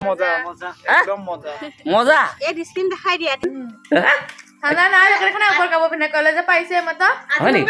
মজা মজা একদম মজা মজা এই স্ক্ৰিন দেখাই দিয়া ঠাণ্ডা নাই এখানে ওপৰ কাপোৰ পিন্ধা কলেজে পাইছে মাতা হয় নেকি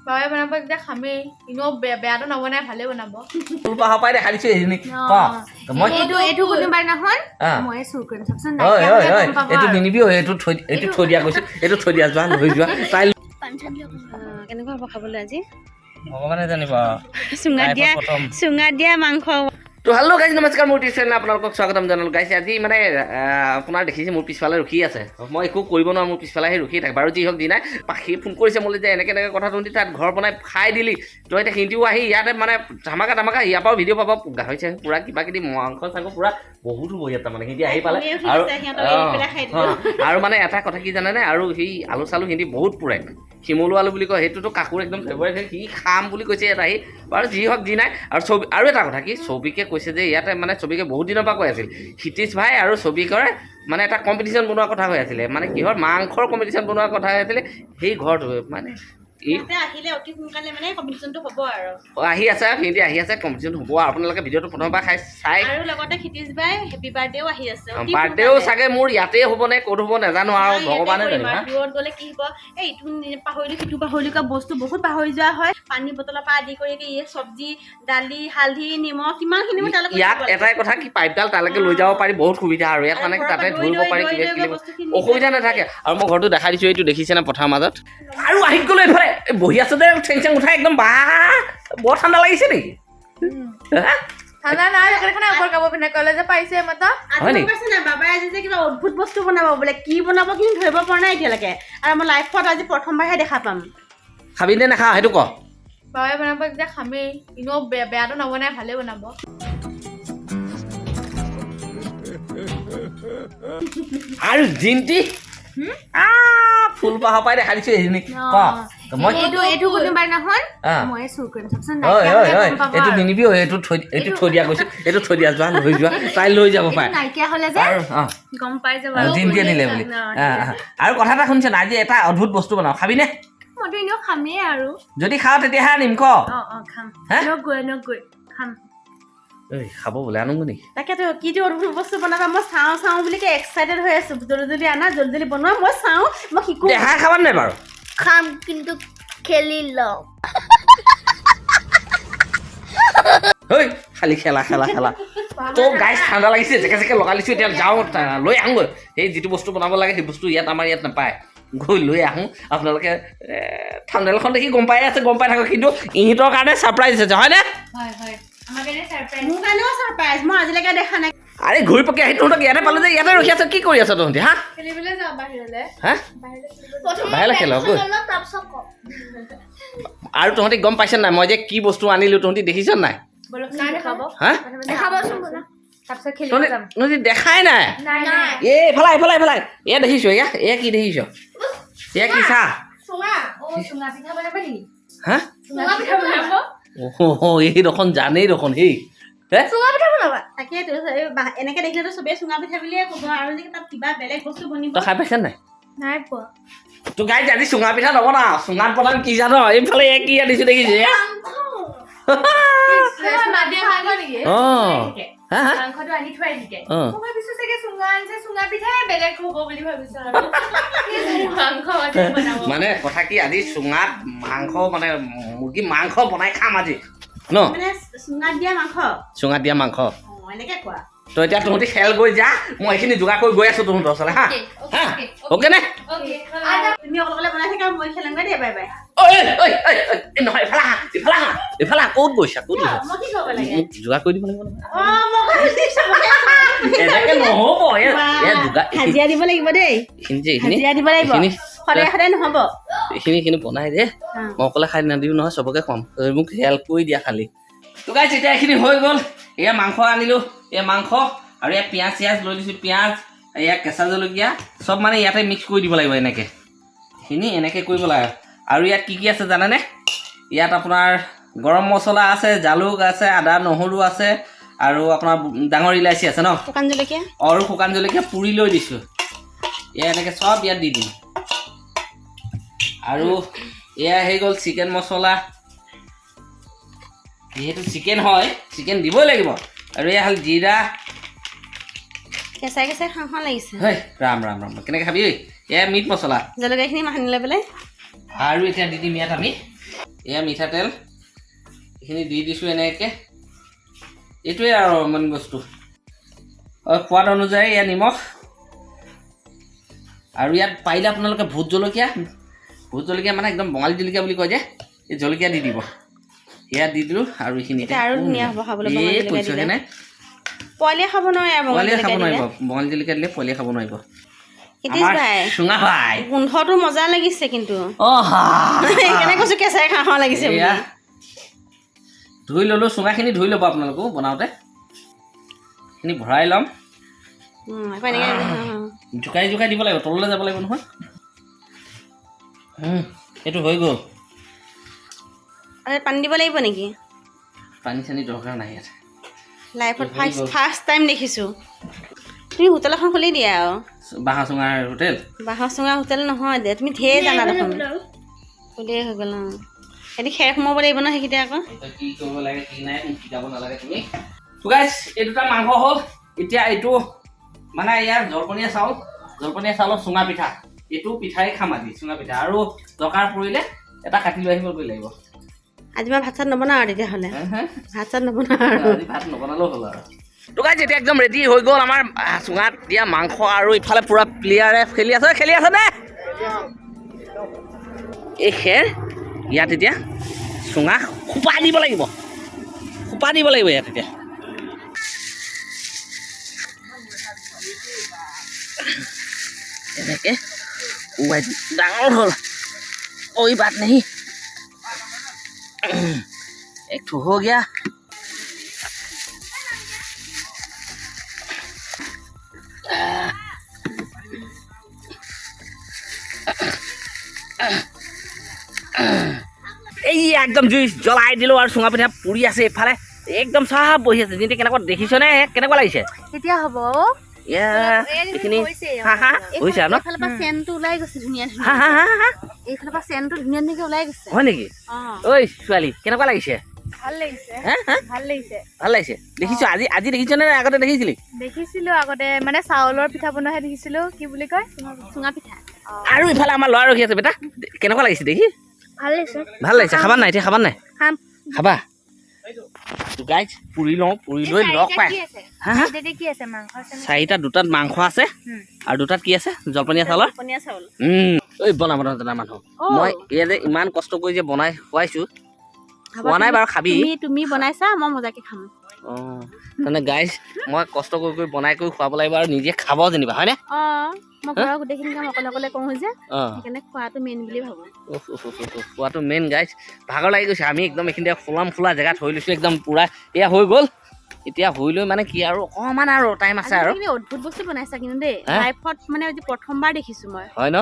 বাবাই বনাব এতিয়া খামেই ইনো বেয়াটো নবনাই ভালে বনাব ফুল পাহাৰ পাই দেখা দিছো এইখিনি মই এইটো কোনোবাই নহয় হ্যাঁ। মই চুৰ কৰিম চাচোন ঐ ঐ ঐ এইটো নিনিবি ঐ এইটো থৈ দিয়া কৈছো এইটো থৈ দিয়া যোৱা লৈ যোৱা তাই কেনেকুৱা হ'ব খাবলৈ আজি ভগৱানে জানিব চুঙা দিয়া মাংস তো হেল্ল' গাইজ নমস্কাৰ মোৰ টিউচন আপোনালোকক স্বাগতম জনালোঁ গাইজ আজি মানে আপোনাৰ দেখিছে মোৰ পিছফালে ৰখি আছে মই একো কৰিব নোৱাৰোঁ মোৰ পিছফালে আহি ৰখি থাকে বাৰু যি হওক যি নাই পাখি ফোন কৰিছে মোলৈ যে এনেকৈ কথা তহঁতি তাত ঘৰ বনাই খাই দিলি তো এতিয়া সিহঁতিও আহি ইয়াতে মানে ধামাকা ইয়াৰ পৰাও ভিডিঅ' পাব গাহৰি চাহৰি পূৰা কিবা কিবি মাংস চাংস পূৰা বহুত হ'ব ইয়াত তাৰমানে সিহঁতি আহি পালে আৰু মানে এটা কথা কি জানেনে আৰু সেই আলু চালু সিহঁতি বহুত পুৰে শিমলু আলু বুলি কয় সেইটোতো কাকুৰ একদম ফেভৰেট সি খাম বুলি কৈছে ইয়াত আহি বাৰু যি হওক যি নাই আৰু ছবি আৰু এটা কথা কি ছবিকে কৈছে যে ইয়াতে মানে ছবিকে বহুত দিনৰ পৰা কৈ আছিল হিতীশ ভাই আৰু ছবিকৰে মানে এটা কম্পিটিশ্যন বনোৱাৰ কথা হৈ আছিলে মানে কিহৰ মাংসৰ কম্পিটিশ্যন বনোৱাৰ কথা হৈ আছিলে সেই ঘৰটো মানে আহিলে অতি সোনকালে মানে কম্পিটিশ্যনটো হ'ব আৰু আহি আছে সিহঁতি আহি আছে কম্পিটিশ্যন হ'ব আৰু আপোনালোকে ভিডিঅ'টো প্ৰথমবাৰ চাই আৰু লগতে ক্ষিতিশ বাই হেপী বাৰ্থডেও আহি আছে বাৰ্থডেও চাগে মোৰ ইয়াতে হ'ব নে ক'ত হ'ব নাজানো আৰু ভগৱানে জানিব দূৰত গ'লে কি হ'ব এই ইটো পাহৰিলো সিটো পাহৰিলো বস্তু বহুত পাহৰি যোৱা হয় পানী বটলৰ পৰা আদি কৰি এই চব্জি দালি হালধি নিমখ কিমানখিনি মই তালৈকে ইয়াত এটাই কথা কি পাইপডাল তালৈকে লৈ যাব পাৰি বহুত সুবিধা আৰু ইয়াত মানে তাতে ধৰিব পাৰি কিবা অসুবিধা নাথাকে আৰু মই ঘৰটো দেখাই দিছোঁ এইটো দেখিছেনে পথাৰ মাজত আৰু আহি গ'লো এইফালে বহি আছে যে চেং চেং উঠাই একদম বৰ ঠাণ্ডা লাগিছে নেকি ঠাণ্ডা নাই এখানে ওপৰ কাপোৰ পিন্ধা কলেজে পাইছে মাতা হয় নেকি বাবাই আজি যে কিবা অদ্ভুত বস্তু বনাব বোলে কি বনাব কিন্তু ধৰিব পৰা নাই এতিয়ালৈকে আৰু মই লাইফত আজি প্ৰথমবাৰহে দেখা পাম খাবি নে নাখাওঁ সেইটো ক বাবাই বনাব এতিয়া খামেই ইনো বেয়াটো নবনাই ভালে বনাব আৰু জিন্তি ফুল পাহাৰ পাই দেখা দিছো এইখিনি মই এইটো কোনোবাই নহয় মই চুৰ কৰিম চাচোন ঐ ঐ ঐ এইটো নিনিবি ঐ এইটো থৈ দিয়া কৈছো এইটো থৈ দিয়া যোৱা লৈ যোৱা তাই লৈ যাব পাৰে নাইকিয়া হ'লে যে গম পাই যাব জিন্তিয়ে নিলে বুলি আৰু কথা এটা শুনিছে আজি এটা অদ্ভুত বস্তু বনাওঁ খাবিনে মইতো এনেও খামেই আৰু যদি খাওঁ তেতিয়াহে আনিম ক খাম হে নগৈ খাম ঐ খাব বোলে আনোগৈ নেকি তাকেতো কিটো অদ্ভুত বস্তু বনাবা মই চাওঁ বুলি এক্সাইটেড হৈ আছো জলদি আনা জলদি বনোৱা মই চাওঁ মই শিকো দেখাই খাবা নাই বাৰু খাম কিন্তু খেলি লওঁ ঐ খালি খেলা তো গাইজ ঠাণ্ডা লাগিছে জেকে লগাই লৈছোঁ এতিয়া যাওঁ লৈ আহোঁগৈ সেই যিটো বস্তু বনাব লাগে সেই বস্তু ইয়াত আমাৰ ইয়াত নাপায় গৈ লৈ আহোঁ আপোনালোকে ঠাণ্ডাখন দেখি গম পাই থাকক কিন্তু ইহঁতৰ কাৰণে ছাৰপ্ৰাইজ আছে হয়নে মোৰ কাৰণেও ছাৰপ্ৰাইজ মই আজিলৈকে দেখা নাই আৰে ঘূৰি পকি আহি তহঁতক ইয়াতে পালোঁ যে ইয়াতে ৰখি আছ কি কৰি আছ তহঁতি হা খেলিবলৈ যাওঁ বাহিৰলৈ হা বাহিৰলৈ খেল গৈ আৰু তহঁতি গম পাইছ নাই মই যে কি বস্তু আনিলোঁ তহঁতি দেখিছ নাই হা তহঁতি দেখাই নাই এইফালে এয়া দেখিছ এয়া কি দেখিছ এয়া কি চা হা এইডোখন জানেই দেখোন সেই তাকেতো এনেকে দেখিলেতো চবেই চুঙা পিঠা বুলিয়ে ক'ব আৰু যে তাত কিবা বেলেগ বস্তু বনিব তই খাই পাইছ নাই নাই পোৱা তোৰ গাড়ীত আজি চুঙা পিঠা নবনা চুঙাত বনাম কি জান এইফালে কি আনিছো দেখিছে মাংসটো আনি থৈ আহিছে মই ভাবিছো চাগে চুঙা আনিছে চুঙা পিঠাই বেলেগ হ'ব বুলি ভাবিছো মানে কথা কি আজি চুঙাত মাংস মানে মুৰ্গী মাংস বনাই খাম আজি ন চুঙাত দিয়া মাংস এনেকে কোৱা তই এতিয়া তহঁতি খেল গৈ যা মই এইখিনি যোগাৰ কৰি গৈ আছো তহঁতৰ ওচৰলৈ হা অ'কে নে তুমি অকলে বনাই থাকা মই খেলাংগৈ দেই বাই বাই নহয় ইফালে ক'ত গৈছা মই কি কৰিব লাগে মোক যোগাৰ কৰি দিব লাগিব এনেকে নহ'ব হাজিৰা দিব লাগিব দেই হাজিৰা দিব লাগিব সদায় নহ'ব এইখিনি বনাই দে মই অকলে খাই নাদিওঁ নহয় চবকে খুৱাম মোক হেল্প কৰি দিয়া খালি তো গাইছ এতিয়া এইখিনি হৈ গ'ল এয়া মাংস আনিলোঁ এয়া মাংস আৰু এয়া পিঁয়াজ চিয়াজ লৈ দিছোঁ পিঁয়াজ এয়া কেঁচা জলকীয়া চব মানে ইয়াতে মিক্স কৰি দিব লাগিব এনেকৈ এইখিনি এনেকৈ কৰিব লাগে আৰু ইয়াত কি আছে জানেনে ইয়াত আপোনাৰ গৰম মছলা আছে জালুক আছে আদা নহৰু আছে আৰু আপোনাৰ ডাঙৰ ইলাচি আছে ন শুকান জলকীয়া আৰু শুকান জলকীয়া পুৰি লৈ দিছোঁ এয়া এনেকৈ চব ইয়াত দি দিম আৰু এয়া হৈ গ'ল চিকেন মছলা যেহেতু চিকেন হয় চিকেন দিবই লাগিব আৰু এয়া হ'ল জিৰা কেঁচাই কেঁচাই খাওঁ খাওঁ লাগিছে হেই ৰাম ৰাম ৰাম কেনেকৈ খাবি এয়া মিট মছলা জলকীয়াখিনি সানি লৈ পেলাই আৰু এতিয়া দি দিম ইয়াত আমি এয়া মিঠাতেল এইখিনি দি দিছোঁ এনেকৈ এইটোৱে আৰু মেইন বস্তু সোৱাদ অনুযায়ী এয়া নিমখ আৰু ইয়াত পাৰিলে আপোনালোকে ভোট জলকীয়া মানে একদম বঙালী জলকীয়া বুলি কয় যে এই জলকীয়া দি দিব সেয়া দি দিলোঁ আৰু এইখিনি আৰু ধুনীয়া হ'ব খাবলৈ কৈছোঁহে পোৱালীয়ে খাব নোৱাৰে পোৱালীয়ে খাব নোৱাৰিব বঙালী জলকীয়া দিলে পোৱালীয়ে খাব নোৱাৰিব চুঙা ভাই গোন্ধটো মজা লাগিছে কিন্তু অহ সেইকাৰণে কৈছোঁ কেঁচাই খাওঁ খাওঁ লাগিছে ধুই ল'লোঁ চুঙাখিনি ধুই ল'ব আপোনালোকো বনাওঁতে এইখিনি ভৰাই ল'ম জোকাই জোকাই দিব লাগিব তললৈ যাব লাগিব নহয় এইটো হৈ গ'ল পানী দিব লাগিব নেকি পানী চানী দৰকাৰ নাই ইয়াত লাইফত ফাৰ্ষ্ট টাইম দেখিছোঁ তুমি হোটেল এখন খুলি দিয়া আৰু বাঁহৰ চুঙাৰ হোটেল বাঁহৰ চুঙাৰ হোটেল নহয় দে তুমি ঢেৰ জানা দেখোন খুলিয়ে হৈ গ'ল সিহঁতি খেৰ সোমাব লাগিব ন সেইকেইটা আকৌ কি কৰিব লাগে কি নাই শিকাব নালাগে তুমি এই দুটা মাংস হ'ল এতিয়া এইটো মানে ইয়াৰ জলপনীয়া চাউলৰ চুঙা পিঠা এইটো পিঠাই খাম আজি চুঙা পিঠা আৰু দৰকাৰ পৰিলে এটা কাটি লৈ আহিবগৈ লাগিব আজি মই ভাত চাত নবনাওঁ আৰু তেতিয়াহ'লে ভাত চাত নবনাওঁ আৰু ভাত নবনালেও হ'ল আৰু এতিয়া একদম ৰেডি হৈ গ'ল আমাৰ চুঙাত দিয়া মাংস আৰু ইফালে পুৰা প্লেয়াৰে খেলি আছে নে এই খেৰ ইয়াত এতিয়া চুঙা সোপা দিব লাগিব ইয়াত এতিয়া এনেকে ডাঙৰ হ'ল ঐ বাত নেহি এক ठो हो गया এই একদম জুই জ্বলাই দিলোঁ আৰু চুঙা পিঠা পুৰি আছে এইফালে একদম চাহ বহি আছে যিটো কেনেকুৱা দেখিছনে কেনেকুৱা লাগিছে কেতিয়া হ'ব এইখিনি হৈছে ন চেণ্টটো ওলাই গৈছে ধুনীয়া এইফালৰ পৰা চেণ্টটো ধুনীয়া ধুনীয়াকৈ ওলাই গৈছে হয় নেকি ঐ ছোৱালী কেনেকুৱা লাগিছে ভাল লাগিছে দেখিছো আজি দেখিছনে আগতে দেখিছিলো আগতে মানে চাউলৰ পিঠা বনোৱাহে দেখিছিলো কি বুলি কয় চুঙা পিঠা আৰু ইফালে আমাৰ ল'ৰা ৰখি আছে বেটা কেনেকুৱা লাগিছে দেখি ভাল লাগিছে খাবা নাই এতিয়া খাবা নাই খাবা গাইজ পুৰি লৈ লগ পাই চাৰিটা দুটাত মাংস আছে আৰু দুটাত কি আছে জলপনীয়া চাউলৰ ঐ বনাব জনা মানুহ মই এয়া যে ইমান কষ্ট কৰি যে বনাই খুৱাইছো খোৱা নাই বাৰু খাবি তুমি বনাইছা মই মজাকে খাম মানে গাইজ মই কষ্ট কৰি বনাই কৰি খুৱাব লাগিব আৰু নিজে খাব যেনিবা হয়নে মই ঘৰৰ গোটেইখিনি কাম অকলে কৰোঁ যে সেইকাৰণে খোৱাটো মেইন বুলি ভাবোঁ খোৱাটো মেইন গাইজ ভাগৰ লাগি গৈছে আমি একদম এইখিনিতে খোলা জেগাত হৈ লৈছোঁ একদম পুৰা এয়া হৈ গ'ল এতিয়া হৈ লৈ মানে কি আৰু অকণমান আৰু টাইম আছে আৰু অদ্ভুত বস্তু বনাইছা কিন্তু দেই লাইফত মানে প্ৰথমবাৰ দেখিছোঁ মই হয় ন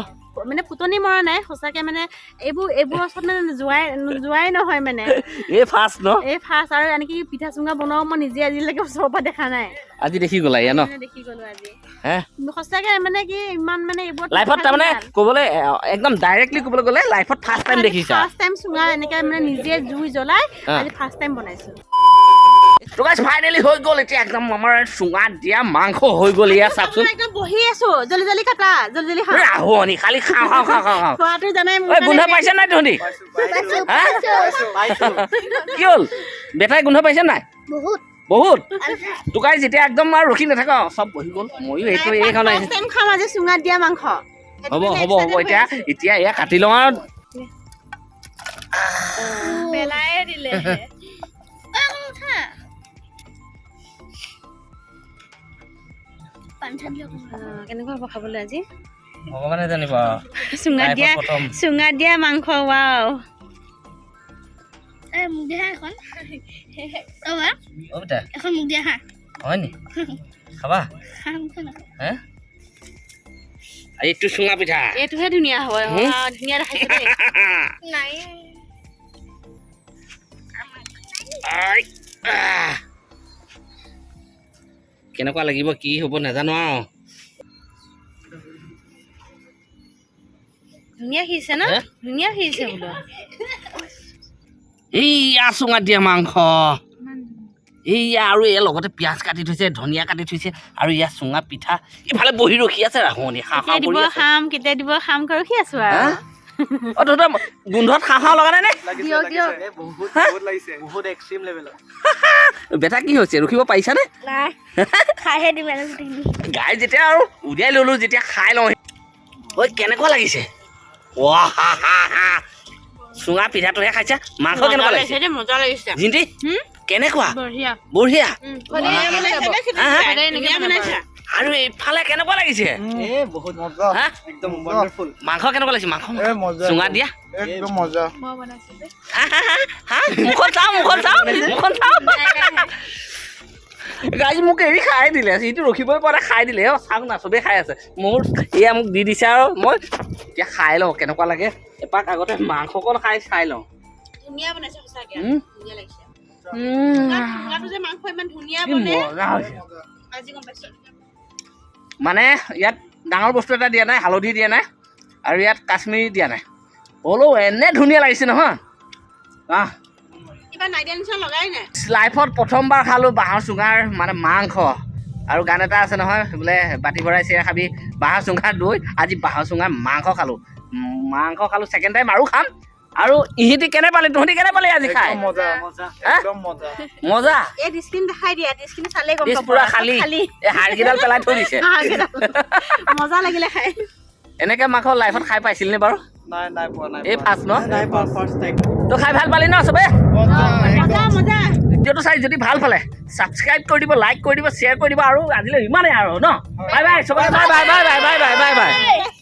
মানে পুতনি মৰা নাই সঁচাকে মানে এইবোৰ ওচৰত মানে যোৱাই নহয় মানে এই ফাৰ্ষ্ট ন এই ফাৰ্ষ্ট আৰু এনেকৈ পিঠা চুঙা বনাও মই নিজে আজিলৈকে ওচৰৰ পৰা দেখা নাই আজি দেখি গ'লা ইয়া ন দেখি গ'লো আজি হে সঁচাকে মানে কি ইমান মানে এইবোৰ লাইফত তাৰমানে ক'বলৈ একদম ডাইৰেক্টলি ক'বলৈ গ'লে লাইফত ফাৰ্ষ্ট টাইম দেখিছা ফাৰ্ষ্ট টাইম চুঙা এনেকৈ মানে নিজে জুই জ্বলাই আজি ফাৰ্ষ্ট টাইম বনাইছোঁ তো গাইজ ফাইনেলি হৈ গ'ল এতিয়া একদম আমাৰ চুঙাত দিয়া মাংস হৈ গ'ল এয়া চাওকচোন একদম বহি আছো জলদি কাটা জলদি খা ৰাহুৱনি খালি খাওঁ খোৱাটো জানাই গোন্ধ পাইছে নাই তহঁতি কি হ'ল বেটাই গোন্ধ পাইছে নাই বহুত তো গাইজ যেতিয়া একদম আৰু ৰখি নাথাক চব বহি গ'ল ময়ো এইখন খাম আজি চুঙাত দিয়া মাংস হ'ব এতিয়া এয়া কাটি লওঁ আৰু পেলাই দিলে কেনেকুৱা হ'ব খাবলৈ আজি ভগৱানে জানিব চুঙাত দিয়া মাংস ৱাও মোক দিয়া এখন মোক দিয়া হয় নি খাবা হে এইটো চুঙা পিঠা এইটোহে ধুনীয়া হ'ব ধুনীয়া দেখাইছে দেই নাই কেনেকুৱা লাগিব কি হ'ব নাজানো আৰু ধুনীয়া সিজিছে ন ধুনীয়া সিজিছে বোলো এইয়া চুঙাত দিয়া মাংস এইয়া আৰু এয়া লগতে পিঁয়াজ কাটি থৈছে ধনিয়া কাটি থৈছে আৰু ইয়াৰ চুঙা পিঠা ইফালে বহি ৰখি আছে ৰাখনি কেতিয়া দিব খাম কেতিয়া দিব খাম কৰি ৰখি আছো আৰু অ তহঁতৰ গোন্ধত খাওঁ লগা নাই নে দিয়ক দিয়ক বহুত লাগিছে বহুত এক্সট্ৰিম লেভেলত বেটা কি হৈছে ৰখিব পাৰিছানে নাই খাইহে দিম গাই যেতিয়া আৰু উলিয়াই ল'লো যেতিয়া খাই লওঁ ঐ কেনেকুৱা লাগিছে চুঙা পিঠাটোহে খাইছা মাংস কেনেকুৱা লাগিছে মজা লাগিছে জিন্তি কেনেকুৱা বঢ়িয়া বঢ়িয়া ধুনীয়া বনাইছা আৰু এইফালে কেনেকুৱা লাগিছে বহুত মজা হা? একদম ওয়ান্ডাৰফুল মাংস কেনেকুৱা লাগিছে মাংস মজা চুঙা দিয়া একদম মজা মই বনাইছো যে মুখখন চাওঁ আজি মোক এৰি খাই দিলে সিটো ৰখিবই পৰা খাই দিলে চাওক না চবেই খাই আছে মোৰ এয়া মোক দি দিছে আৰু মই এতিয়া খাই লওঁ কেনেকুৱা লাগে এপাক আগতে মাংসকণ খাই চাই লওঁ ধুনীয়া বনাইছে সঁচাকে ধুনীয়া লাগিছে যে মাংস ইমান ধুনীয়া কি বনে মজা হৈছে আজি গম পাইছো মানে ইয়াত ডাঙৰ বস্তু এটা দিয়া নাই হালধি দিয়া নাই আৰু ইয়াত কাশ্মীৰী দিয়া নাই হ'লেও এনে ধুনীয়া লাগিছে নহয় কিবা নাইডিয়া নিচিনা লগাই নাই লাইফত প্ৰথমবাৰ খালোঁ বাঁহৰ চুঙাৰ মানে মাংস আৰু গান এটা আছে নহয় বোলে বাতি ভৰাই চিৰা খাবি বাঁহৰ চুঙাৰ দৈ আজি বাঁহৰ চুঙাৰ মাংস খালোঁ ছেকেণ্ড টাইম আৰু খাম আৰু ইহঁতি কেনে পালি তহঁতি কেনে পালি আজি খাই মজা মজা একদম মজা মজা এই ডিস্কিন দেখাই দিয়া ডিস্কিন চালে গম ডিছ পাব পুৰা খালী এই হাড়কেইডাল পেলাই থৈ দিছে মজা লাগিলে খাই এনেকে মাংস লাইফত খাই পাইছিলনে বাৰু নাই পোৱা নাই এই ফাৰ্ষ্ট ন নাই পোৱা ফাৰ্ষ্ট টাইম তই খাই ভাল পালি ন চবে মজা মজা মজা ভিডিঅ'টো চাই যদি ভাল পালে ছাবস্ক্ৰাইব কৰি দিব লাইক কৰি দিব শ্বেয়াৰ কৰি দিব আৰু আজিলৈ ইমানেই আৰু ন বাই বাই চবে bye bye bye bye bye bye bye bye